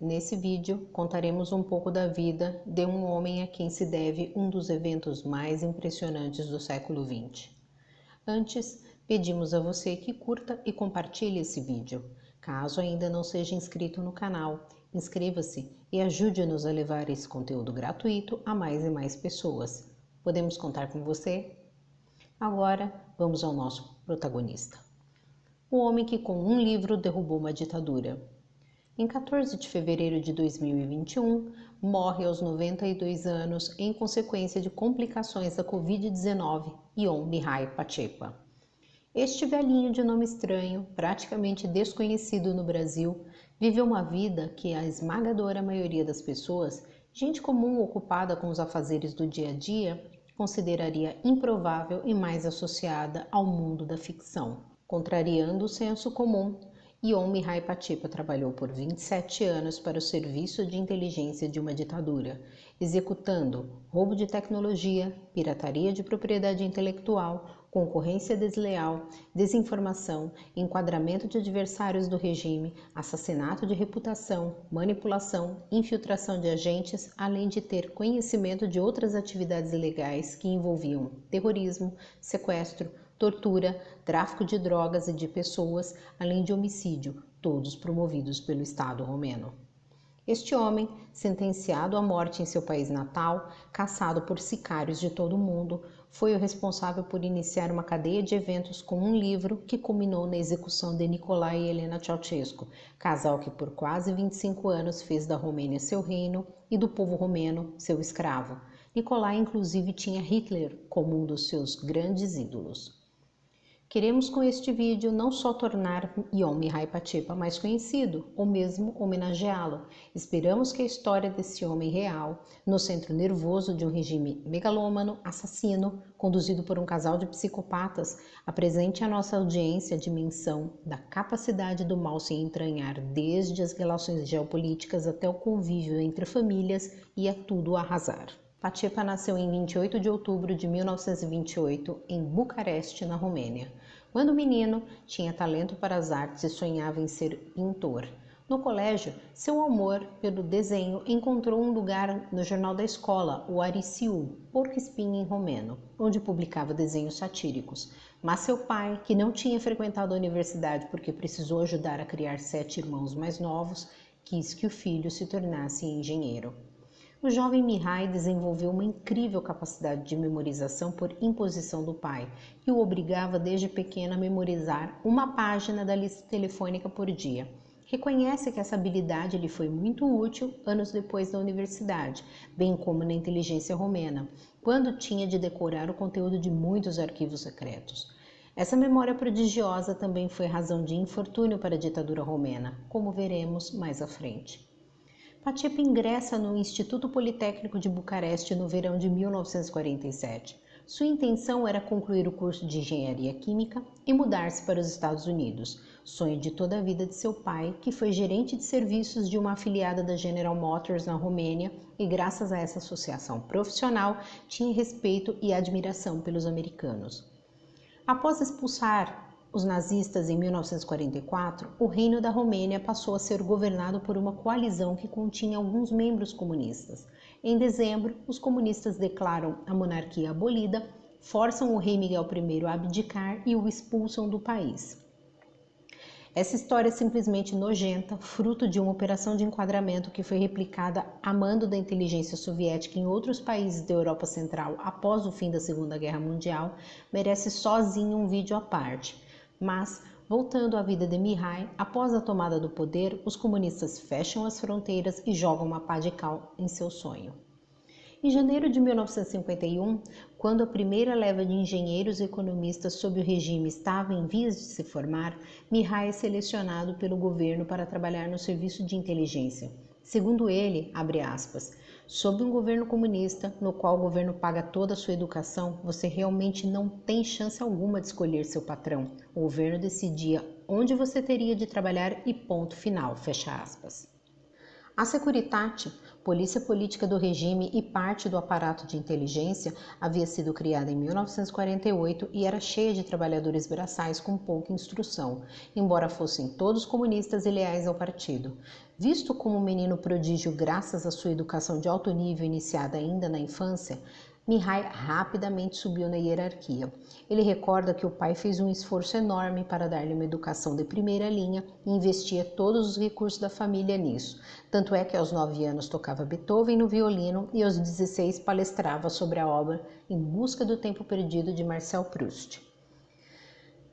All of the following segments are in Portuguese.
Nesse vídeo, contaremos um pouco da vida de um homem a quem se deve um dos eventos mais impressionantes do século XX. Antes, pedimos a você que curta e compartilhe esse vídeo. Caso ainda não seja inscrito no canal, inscreva-se e ajude-nos a levar esse conteúdo gratuito a mais e mais pessoas. Podemos contar com você? Agora, vamos ao nosso protagonista. O homem que com um livro derrubou uma ditadura. Em 14 de fevereiro de 2021, morre aos 92 anos em consequência de complicações da Covid-19, Ion Mihai Pachepa. Este velhinho de nome estranho, praticamente desconhecido no Brasil, viveu uma vida que a esmagadora maioria das pessoas, gente comum ocupada com os afazeres do dia a dia, consideraria improvável e mais associada ao mundo da ficção. Contrariando o senso comum, Ion Mihai Pachepa trabalhou por 27 anos para o serviço de inteligência de uma ditadura, executando roubo de tecnologia, pirataria de propriedade intelectual, concorrência desleal, desinformação, enquadramento de adversários do regime, assassinato de reputação, manipulação, infiltração de agentes, além de ter conhecimento de outras atividades ilegais que envolviam terrorismo, sequestro, tortura, tráfico de drogas e de pessoas, além de homicídio, todos promovidos pelo Estado romeno. Este homem, sentenciado à morte em seu país natal, caçado por sicários de todo o mundo, foi o responsável por iniciar uma cadeia de eventos com um livro que culminou na execução de Nicolae e Elena Ceausescu, casal que por quase 25 anos fez da Romênia seu reino e do povo romeno seu escravo. Nicolae inclusive tinha Hitler como um dos seus grandes ídolos. Queremos com este vídeo não só tornar Ion Mihai Pachepa mais conhecido, ou mesmo homenageá-lo. Esperamos que a história desse homem real, no centro nervoso de um regime megalômano, assassino, conduzido por um casal de psicopatas, apresente à nossa audiência a dimensão da capacidade do mal se entranhar desde as relações geopolíticas até o convívio entre famílias e a tudo arrasar. Pachepa nasceu em 28 de outubro de 1928 em Bucareste, na Romênia. Quando menino, tinha talento para as artes e sonhava em ser pintor. No colégio, seu amor pelo desenho encontrou um lugar no jornal da escola, o Arisiu, porco-espinho em romeno, onde publicava desenhos satíricos. Mas seu pai, que não tinha frequentado a universidade porque precisou ajudar a criar 7 irmãos mais novos, quis que o filho se tornasse engenheiro. O jovem Mihai desenvolveu uma incrível capacidade de memorização por imposição do pai, que o obrigava desde pequeno a memorizar uma página da lista telefônica por dia. Reconhece que essa habilidade lhe foi muito útil anos depois da universidade, bem como na inteligência romena, quando tinha de decorar o conteúdo de muitos arquivos secretos. Essa memória prodigiosa também foi razão de infortúnio para a ditadura romena, como veremos mais à frente. Pachepa ingressa no Instituto Politécnico de Bucareste no verão de 1947. Sua intenção era concluir o curso de engenharia química e mudar-se para os Estados Unidos, sonho de toda a vida de seu pai, que foi gerente de serviços de uma afiliada da General Motors na Romênia e, graças a essa associação profissional, tinha respeito e admiração pelos americanos. Após expulsar os nazistas em 1944, o Reino da Romênia passou a ser governado por uma coalizão que continha alguns membros comunistas. Em dezembro, os comunistas declaram a monarquia abolida, forçam o rei Miguel I a abdicar e o expulsam do país. Essa história é simplesmente nojenta, fruto de uma operação de enquadramento que foi replicada a mando da inteligência soviética em outros países da Europa Central após o fim da Segunda Guerra Mundial, merece sozinho um vídeo à parte. Mas, voltando à vida de Mihai, após a tomada do poder, os comunistas fecham as fronteiras e jogam uma pá de cal em seu sonho. Em janeiro de 1951, quando a primeira leva de engenheiros e economistas sob o regime estava em vias de se formar, Mihai é selecionado pelo governo para trabalhar no serviço de inteligência. Segundo ele, abre aspas, sob um governo comunista, no qual o governo paga toda a sua educação, você realmente não tem chance alguma de escolher seu patrão. O governo decidia onde você teria de trabalhar e ponto final, fecha aspas. A Securitate, polícia política do regime e parte do aparato de inteligência, havia sido criada em 1948 e era cheia de trabalhadores braçais com pouca instrução, embora fossem todos comunistas e leais ao partido. Visto como um menino prodígio graças à sua educação de alto nível iniciada ainda na infância, Mihai rapidamente subiu na hierarquia. Ele recorda que o pai fez um esforço enorme para dar-lhe uma educação de primeira linha e investia todos os recursos da família nisso. Tanto é que aos 9 anos tocava Beethoven no violino e aos 16 palestrava sobre a obra Em Busca do Tempo Perdido de Marcel Proust.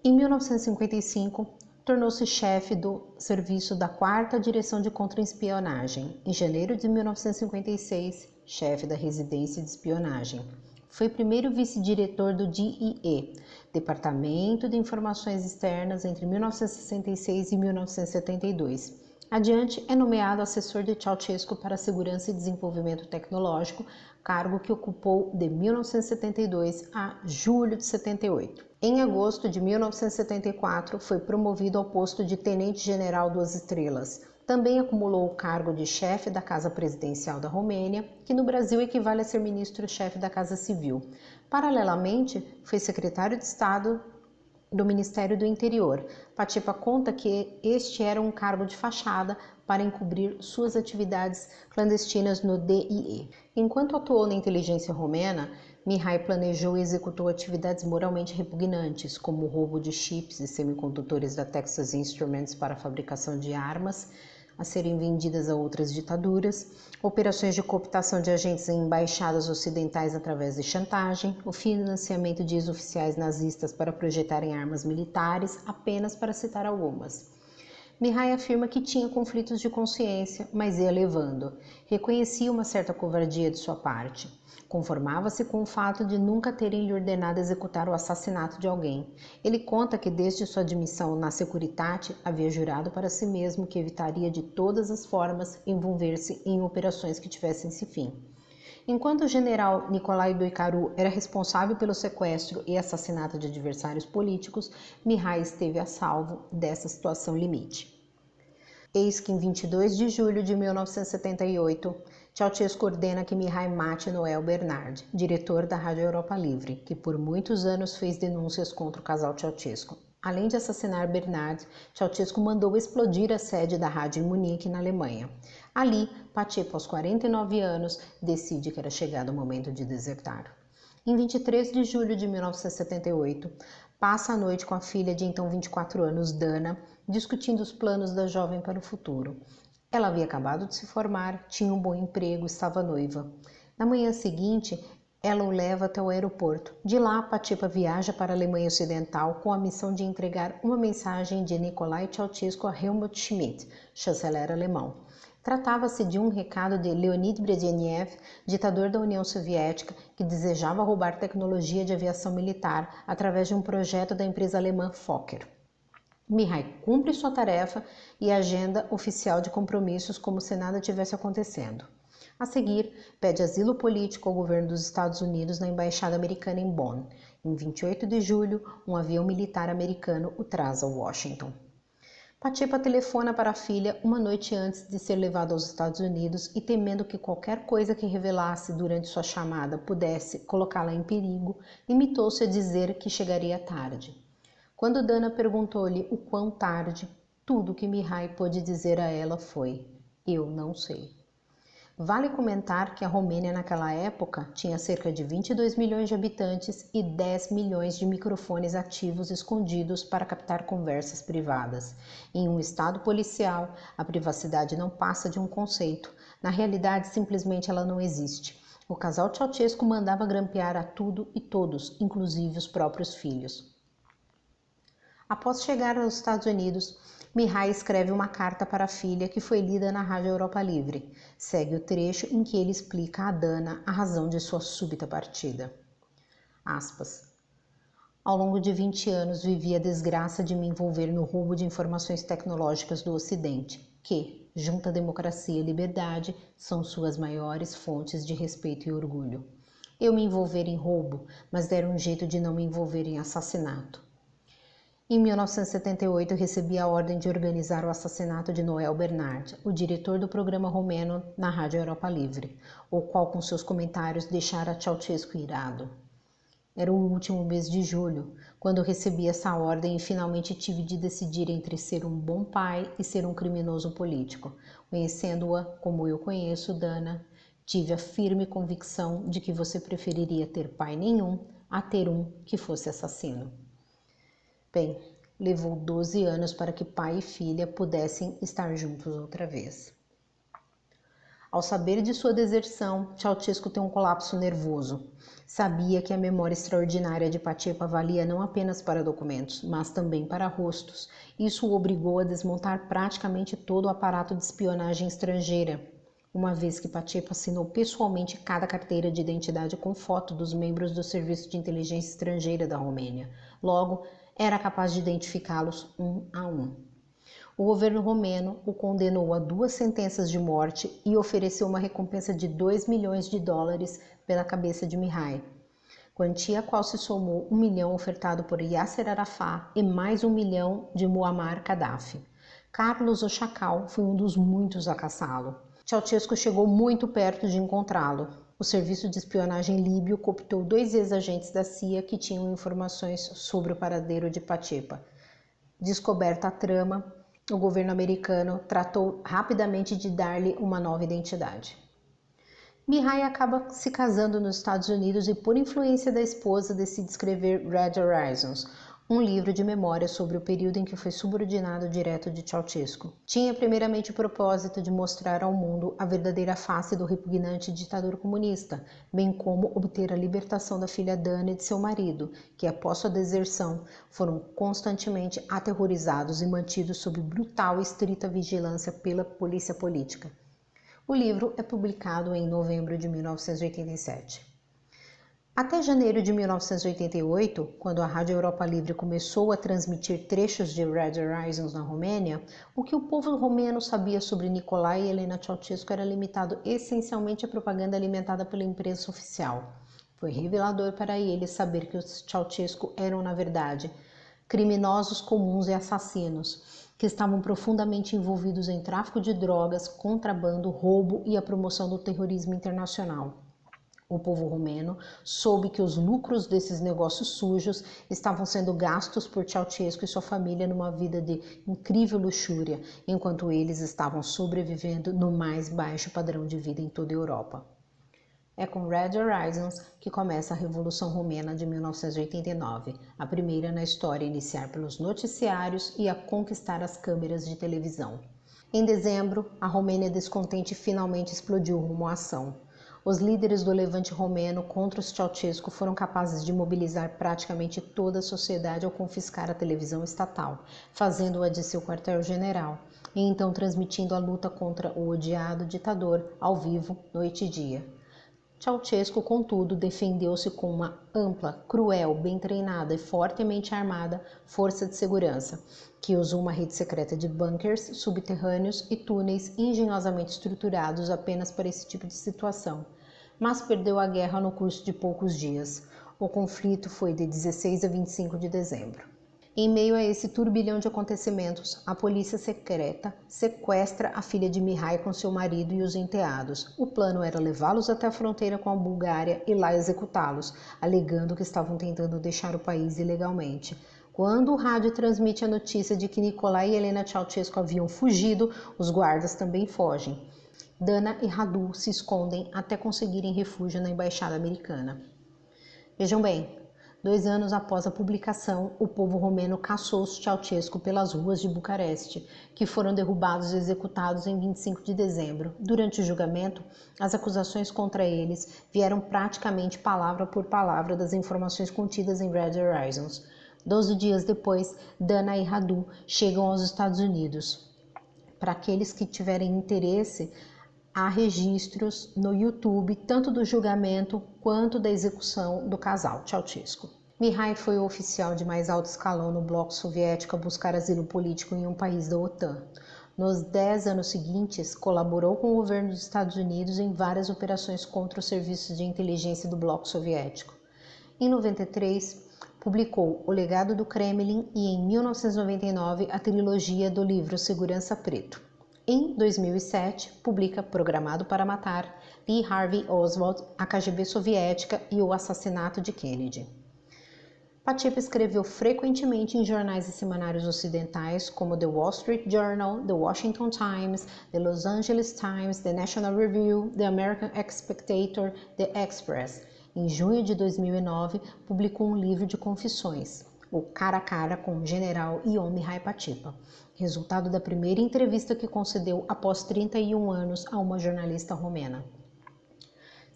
Em 1955, tornou-se chefe do serviço da 4ª Direção de Contra-Espionagem. Em janeiro de 1956, chefe da Residência de Espionagem. Foi primeiro vice-diretor do DIE, Departamento de Informações Externas, entre 1966 e 1972. Adiante, é nomeado assessor de Ceausescu para Segurança e Desenvolvimento Tecnológico, cargo que ocupou de 1972 a julho de 78. Em agosto de 1974, foi promovido ao posto de tenente-general 2 estrelas. Também acumulou o cargo de chefe da Casa Presidencial da Romênia, que no Brasil equivale a ser ministro-chefe da Casa Civil. Paralelamente, foi secretário de Estado do Ministério do Interior. Patipa conta que este era um cargo de fachada para encobrir suas atividades clandestinas no DIE. Enquanto atuou na inteligência romena, Mihai planejou e executou atividades moralmente repugnantes, como o roubo de chips e semicondutores da Texas Instruments para a fabricação de armas, a serem vendidas a outras ditaduras, operações de cooptação de agentes em embaixadas ocidentais através de chantagem, o financiamento de ex-oficiais nazistas para projetarem armas militares, apenas para citar algumas. Mihai afirma que tinha conflitos de consciência, mas ia levando. Reconhecia uma certa covardia de sua parte. Conformava-se com o fato de nunca terem lhe ordenado executar o assassinato de alguém. Ele conta que desde sua admissão na Securitate havia jurado para si mesmo que evitaria de todas as formas envolver-se em operações que tivessem esse fim. Enquanto o general Nicolae Doicaru era responsável pelo sequestro e assassinato de adversários políticos, Mihai esteve a salvo dessa situação limite. Eis que em 22 de julho de 1978, Ceausescu ordena que Mihai mate Noel Bernard, diretor da Rádio Europa Livre, que por muitos anos fez denúncias contra o casal Ceausescu. Além de assassinar Bernard, Ceausescu mandou explodir a sede da rádio em Munique, na Alemanha. Ali, Patipa, aos 49 anos, decide que era chegado o momento de desertar. Em 23 de julho de 1978, passa a noite com a filha de então 24 anos, Dana, discutindo os planos da jovem para o futuro. Ela havia acabado de se formar, tinha um bom emprego, estava noiva. Na manhã seguinte, ela o leva até o aeroporto. De lá, Patipa viaja para a Alemanha Ocidental com a missão de entregar uma mensagem de Nicolae Ceausescu a Helmut Schmidt, chanceler alemão. Tratava-se de um recado de Leonid Brezhnev, ditador da União Soviética, que desejava roubar tecnologia de aviação militar através de um projeto da empresa alemã Fokker. Mihai cumpre sua tarefa e agenda oficial de compromissos como se nada tivesse acontecendo. A seguir, pede asilo político ao governo dos Estados Unidos na Embaixada Americana em Bonn. Em 28 de julho, um avião militar americano o traz a Washington. Patipa telefona para a filha uma noite antes de ser levado aos Estados Unidos e, temendo que qualquer coisa que revelasse durante sua chamada pudesse colocá-la em perigo, limitou-se a dizer que chegaria tarde. Quando Dana perguntou-lhe o quão tarde, tudo que Mihai pôde dizer a ela foi: "Eu não sei". Vale comentar que a Romênia naquela época tinha cerca de 22 milhões de habitantes e 10 milhões de microfones ativos escondidos para captar conversas privadas. Em um estado policial, a privacidade não passa de um conceito. Na realidade, simplesmente ela não existe. O casal Ceausescu mandava grampear a tudo e todos, inclusive os próprios filhos. Após chegar aos Estados Unidos, Mihai escreve uma carta para a filha que foi lida na Rádio Europa Livre. Segue o trecho em que ele explica a Dana a razão de sua súbita partida. Aspas. Ao longo de 20 anos vivi a desgraça de me envolver no roubo de informações tecnológicas do Ocidente, que, junto à democracia e liberdade, são suas maiores fontes de respeito e orgulho. Eu me envolver em roubo, mas deram um jeito de não me envolver em assassinato. Em 1978, recebi a ordem de organizar o assassinato de Noel Bernard, o diretor do programa romeno na Rádio Europa Livre, o qual com seus comentários deixara Ceausescu irado. Era o último mês de julho, quando eu recebi essa ordem e finalmente tive de decidir entre ser um bom pai e ser um criminoso político. Conhecendo-a como eu conheço, Dana, tive a firme convicção de que você preferiria ter pai nenhum a ter um que fosse assassino. Bem, levou 12 anos para que pai e filha pudessem estar juntos outra vez. Ao saber de sua deserção, Ceausescu tem um colapso nervoso. Sabia que a memória extraordinária de Pachepa valia não apenas para documentos, mas também para rostos. Isso o obrigou a desmontar praticamente todo o aparato de espionagem estrangeira, uma vez que Pachepa assinou pessoalmente cada carteira de identidade com foto dos membros do Serviço de Inteligência Estrangeira da Romênia. Logo, era capaz de identificá-los um a um. O governo romeno o condenou a 2 sentenças de morte e ofereceu uma recompensa de $2 milhões pela cabeça de Mihai, quantia a qual se somou 1 milhão ofertado por Yasser Arafat e mais 1 milhão de Muammar Gaddafi. Carlos o Chacal foi um dos muitos a caçá-lo. Ceausescu chegou muito perto de encontrá-lo. O serviço de espionagem líbio cooptou 2 ex-agentes da CIA que tinham informações sobre o paradeiro de Pachepa. Descoberta a trama, o governo americano tratou rapidamente de dar-lhe uma nova identidade. Mihai acaba se casando nos Estados Unidos e, por influência da esposa, decide escrever Red Horizons, um livro de memórias sobre o período em que foi subordinado direto de Ceausescu. Tinha primeiramente o propósito de mostrar ao mundo a verdadeira face do repugnante ditador comunista, bem como obter a libertação da filha Dana e de seu marido, que após sua deserção foram constantemente aterrorizados e mantidos sob brutal e estrita vigilância pela polícia política. O livro é publicado em novembro de 1987. Até janeiro de 1988, quando a Rádio Europa Livre começou a transmitir trechos de Red Horizons na Romênia, o que o povo romeno sabia sobre Nicolae e Elena Ceausescu era limitado essencialmente à propaganda alimentada pela imprensa oficial. Foi revelador para eles saber que os Ceausescu eram, na verdade, criminosos comuns e assassinos, que estavam profundamente envolvidos em tráfico de drogas, contrabando, roubo e a promoção do terrorismo internacional. O povo romeno soube que os lucros desses negócios sujos estavam sendo gastos por Ceausescu e sua família numa vida de incrível luxúria, enquanto eles estavam sobrevivendo no mais baixo padrão de vida em toda a Europa. É com Red Horizons que começa a Revolução Romena de 1989, a primeira na história a iniciar pelos noticiários e a conquistar as câmeras de televisão. Em dezembro, a Romênia descontente finalmente explodiu rumo à ação. Os líderes do levante romeno contra os Ceausescu foram capazes de mobilizar praticamente toda a sociedade ao confiscar a televisão estatal, fazendo-a de seu quartel-general, e então transmitindo a luta contra o odiado ditador ao vivo, noite e dia. Ceausescu, contudo, defendeu-se com uma ampla, cruel, bem treinada e fortemente armada força de segurança, que usou uma rede secreta de bunkers subterrâneos e túneis engenhosamente estruturados apenas para esse tipo de situação, mas perdeu a guerra no curso de poucos dias. O conflito foi de 16 a 25 de dezembro. Em meio a esse turbilhão de acontecimentos, a polícia secreta sequestra a filha de Mihai com seu marido e os enteados. O plano era levá-los até a fronteira com a Bulgária e lá executá-los, alegando que estavam tentando deixar o país ilegalmente. Quando o rádio transmite a notícia de que Nicolae e Elena Ceausescu haviam fugido, os guardas também fogem. Dana e Radu se escondem até conseguirem refúgio na embaixada americana. Vejam bem, 2 anos após a publicação, o povo romeno caçou os Ceausescu pelas ruas de Bucareste, que foram derrubados e executados em 25 de dezembro. Durante o julgamento, as acusações contra eles vieram praticamente palavra por palavra das informações contidas em Red Horizons. 12 dias depois, Dana e Radu chegam aos Estados Unidos. Para aqueles que tiverem interesse, há registros no YouTube tanto do julgamento quanto da execução do casal Ceausescu. Mihai foi o oficial de mais alto escalão no bloco soviético a buscar asilo político em um país da OTAN. Nos 10 anos seguintes, colaborou com o governo dos Estados Unidos em várias operações contra os serviços de inteligência do bloco soviético. Em 93, publicou O Legado do Kremlin e, em 1999, a trilogia do livro Segurança Preto. Em 2007, publica Programado para Matar, Lee Harvey Oswald, a KGB soviética e o assassinato de Kennedy. Patipa escreveu frequentemente em jornais e semanários ocidentais como The Wall Street Journal, The Washington Times, The Los Angeles Times, The National Review, The American Spectator, The Express. Em junho de 2009, publicou um livro de confissões, O Cara a Cara com o General Yomihai Patipa, resultado da primeira entrevista que concedeu após 31 anos a uma jornalista romena.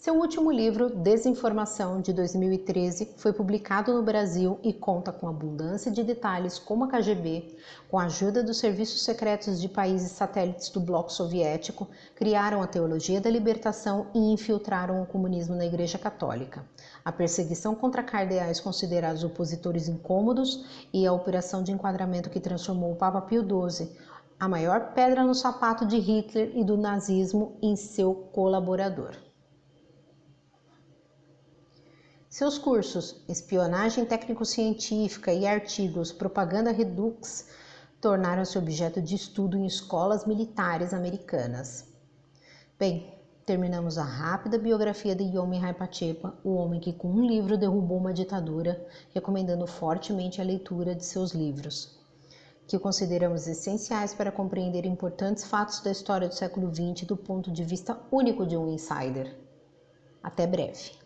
Seu último livro, Desinformação, de 2013, foi publicado no Brasil e conta com abundância de detalhes como a KGB, com a ajuda dos serviços secretos de países satélites do bloco soviético, criaram a teologia da libertação e infiltraram o comunismo na Igreja Católica, a perseguição contra cardeais considerados opositores incômodos e a operação de enquadramento que transformou o Papa Pio XII, a maior pedra no sapato de Hitler e do nazismo, em seu colaborador. Seus cursos, espionagem técnico-científica e artigos Propaganda Redux tornaram-se objeto de estudo em escolas militares americanas. Bem, terminamos a rápida biografia de Yomihai Patipa, o homem que com um livro derrubou uma ditadura, recomendando fortemente a leitura de seus livros, que consideramos essenciais para compreender importantes fatos da história do século XX do ponto de vista único de um insider. Até breve.